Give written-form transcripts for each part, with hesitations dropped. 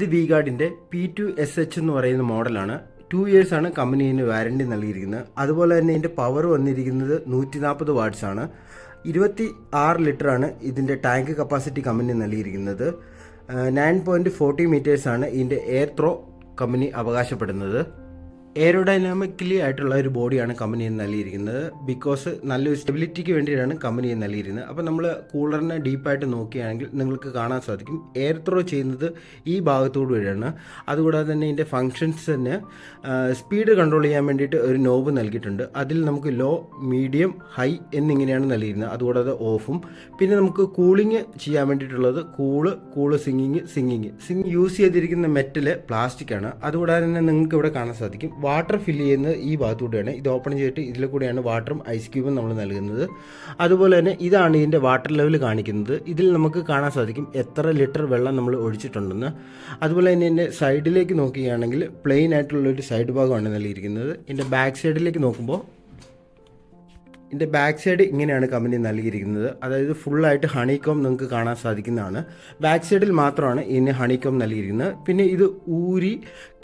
ഇത് V-Guardന്റെ P2SH എന്ന് പറയുന്ന മോഡലാണ്. 2 ഇയേഴ്സ് ആണ് കമ്പനി ഇതിന് വാറണ്ടി നൽകിയിരിക്കുന്നത്. അതുപോലെ തന്നെ ഇതിൻ്റെ പവർ വന്നിരിക്കുന്നത് 140 വാട്ട്സ് ആണ്. 26 ലിറ്ററാണ് ഇതിൻ്റെ ടാങ്ക് കപ്പാസിറ്റി കമ്പനി നൽകിയിരിക്കുന്നത്. 9.40 മീറ്റേഴ്സാണ് ഇതിൻ്റെ എയർ ത്രോ കമ്പനി അവകാശപ്പെടുന്നത്. എയറോഡൈനാമിക്കലി ആയിട്ടുള്ള ഒരു ബോഡിയാണ് കമ്പനി നൽകിയിരിക്കുന്നത്. ബിക്കോസ് നല്ലൊരു സ്റ്റെബിലിറ്റിക്ക് വേണ്ടിയിട്ടാണ് കമ്പനി നൽകിയിരിക്കുന്നത്. അപ്പോൾ നമ്മൾ കൂളറിനെ ഡീപ്പായിട്ട് നോക്കുകയാണെങ്കിൽ നിങ്ങൾക്ക് കാണാൻ സാധിക്കും എയർ ത്രോ ചെയ്യുന്നത് ഈ ഭാഗത്തോട് വഴിയാണ്. അതുകൂടാതെ തന്നെ ഇതിൻ്റെ ഫങ്ഷൻസ് തന്നെ സ്പീഡ് കൺട്രോൾ ചെയ്യാൻ വേണ്ടിയിട്ട് ഒരു നോബ് നൽകിയിട്ടുണ്ട്. അതിൽ നമുക്ക് ലോ, മീഡിയം, ഹൈ എന്നിങ്ങനെയാണ് നൽകിയിരുന്നത്. അതുകൂടാതെ ഓഫും. പിന്നെ നമുക്ക് കൂളിംഗ് ചെയ്യാൻ വേണ്ടിയിട്ടുള്ളത് കൂള് സിങ്ങിങ് യൂസ് ചെയ്തിരിക്കുന്ന മെറ്റല് പ്ലാസ്റ്റിക് ആണ്. അതുകൂടാതെ തന്നെ നിങ്ങൾക്ക് ഇവിടെ കാണാൻ സാധിക്കും വാട്ടർ ഫില്ല് ചെയ്യുന്നത് ഈ ഭാഗത്തൂടെയാണ്. ഇത് ഓപ്പൺ ചെയ്തിട്ട് ഇതിൽ കൂടെയാണ് വാട്ടറും ഐസ് ക്യൂബും നമ്മൾ നൽകുന്നത്. അതുപോലെ തന്നെ ഇതാണ് ഇതിൻ്റെ വാട്ടർ ലെവൽ കാണിക്കുന്നത്. ഇതിൽ നമുക്ക് കാണാൻ സാധിക്കും എത്ര ലിറ്റർ വെള്ളം നമ്മൾ ഒഴിച്ചിട്ടുണ്ടെന്ന്. അതുപോലെ തന്നെ ഇതിൻ്റെ സൈഡിലേക്ക് നോക്കുകയാണെങ്കിൽ പ്ലെയിൻ ആയിട്ടുള്ളൊരു സൈഡ് ഭാഗമാണ് നൽകിയിരിക്കുന്നത്. ഇതിൻ്റെ ബാക്ക് സൈഡിലേക്ക് നോക്കുമ്പോൾ ഇതിൻ്റെ ബാക്ക് സൈഡ് ഇങ്ങനെയാണ് കമ്പനി നൽകിയിരിക്കുന്നത്. അതായത് ഫുള്ളായിട്ട് ഹണികോം നിങ്ങൾക്ക് കാണാൻ സാധിക്കുന്നതാണ്. ബാക്ക് സൈഡിൽ മാത്രമാണ് ഇതിന് ഹണികോം നൽകിയിരിക്കുന്നത്. പിന്നെ ഇത് ഊരി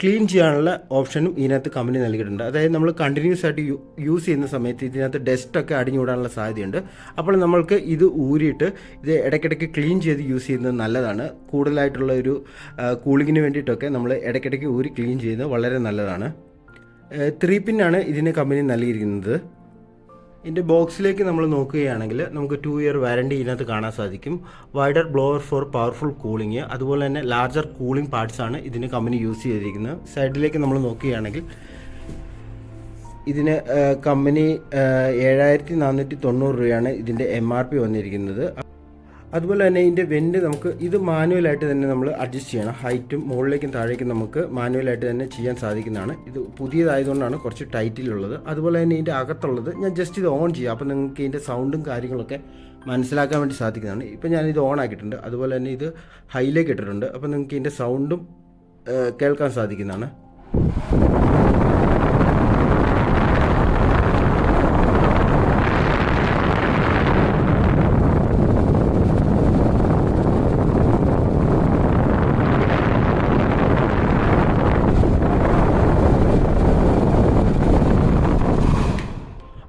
ക്ലീൻ ചെയ്യാനുള്ള ഓപ്ഷനും ഇതിനകത്ത് കമ്പനി നൽകിയിട്ടുണ്ട്. അതായത് നമ്മൾ കണ്ടിന്യൂസ് ആയിട്ട് യൂസ് ചെയ്യുന്ന സമയത്ത് ഇതിനകത്ത് ഡസ്റ്റൊക്കെ അടിഞ്ഞുകൂടാനുള്ള സാധ്യതയുണ്ട്. അപ്പോൾ നമ്മൾക്ക് ഇത് ഊരിയിട്ട് ഇത് ഇടയ്ക്കിടയ്ക്ക് ക്ലീൻ ചെയ്ത് യൂസ് ചെയ്യുന്നത് നല്ലതാണ്. കൂടുതലായിട്ടുള്ള ഒരു കൂളിങ്ങിന് വേണ്ടിയിട്ടൊക്കെ നമ്മൾ ഇടയ്ക്കിടയ്ക്ക് ഊരി ക്ലീൻ ചെയ്യുന്നത് വളരെ നല്ലതാണ്. 3 പിന്നാണ് ഇതിന് കമ്പനി നൽകിയിരിക്കുന്നത്. ഇതിൻ്റെ ബോക്സിലേക്ക് നമ്മൾ നോക്കുകയാണെങ്കിൽ നമുക്ക് 2 ഇയർ വാറണ്ടി ഇതിനകത്ത് കാണാൻ സാധിക്കും. Wider blower for powerful cooling, അതുപോലെ തന്നെ ലാർജർ കൂളിംഗ് പാർട്സ് ആണ് ഇതിന് കമ്പനി യൂസ് ചെയ്തിരിക്കുന്നത്. സൈഡിലേക്ക് നമ്മൾ നോക്കുകയാണെങ്കിൽ ഇതിന് കമ്പനി 7490 രൂപയാണ് ഇതിൻ്റെ MRP വന്നിരിക്കുന്നത്. അതുപോലെ തന്നെ ഇതിൻ്റെ വെൻറ്റ് നമുക്ക് ഇത് മാനുവലായിട്ട് തന്നെ നമ്മൾ അഡ്ജസ്റ്റ് ചെയ്യണം. ഹൈറ്റും മുകളിലേക്കും താഴേക്കും നമുക്ക് മാനുവലായിട്ട് തന്നെ ചെയ്യാൻ സാധിക്കുന്നതാണ്. ഇത് പുതിയതായതുകൊണ്ടാണ് കുറച്ച് ടൈറ്റിലുള്ളത്. അതുപോലെ തന്നെ ഇതിൻ്റെ അകത്തുള്ളത് ഞാൻ ജസ്റ്റ് ഇത് ഓൺ ചെയ്യാം. അപ്പോൾ നിങ്ങൾക്ക് ഇതിൻ്റെ സൗണ്ടും കാര്യങ്ങളൊക്കെ മനസ്സിലാക്കാൻ വേണ്ടി സാധിക്കുന്നതാണ്. ഇപ്പോൾ ഞാനിത് ഓൺ ആക്കിയിട്ടുണ്ട്. അതുപോലെ തന്നെ ഇത് ഹൈയിലേക്ക് ഇട്ടിട്ടുണ്ട്. അപ്പോൾ നിങ്ങൾക്ക് ഇതിൻ്റെ സൗണ്ടും കേൾക്കാൻ സാധിക്കുന്നതാണ്.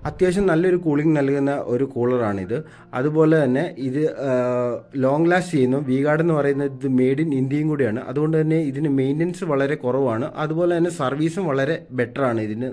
അത്യാവശ്യം നല്ലൊരു കൂളിംഗ് നൽകുന്ന ഒരു കൂളറാണിത്. അതുപോലെ തന്നെ ഇത് ലോങ് ലാസ്റ്റ് ചെയ്യുന്നു. V-Guard എന്ന് പറയുന്നത് ഇത് മെയ്ഡ് ഇൻ ഇന്ത്യയും കൂടിയാണ്. അതുകൊണ്ട് തന്നെ ഇതിന് മെയിൻ്റനൻസ് വളരെ കുറവാണ്. അതുപോലെ തന്നെ സർവീസും വളരെ ബെറ്ററാണ് ഇതിന്.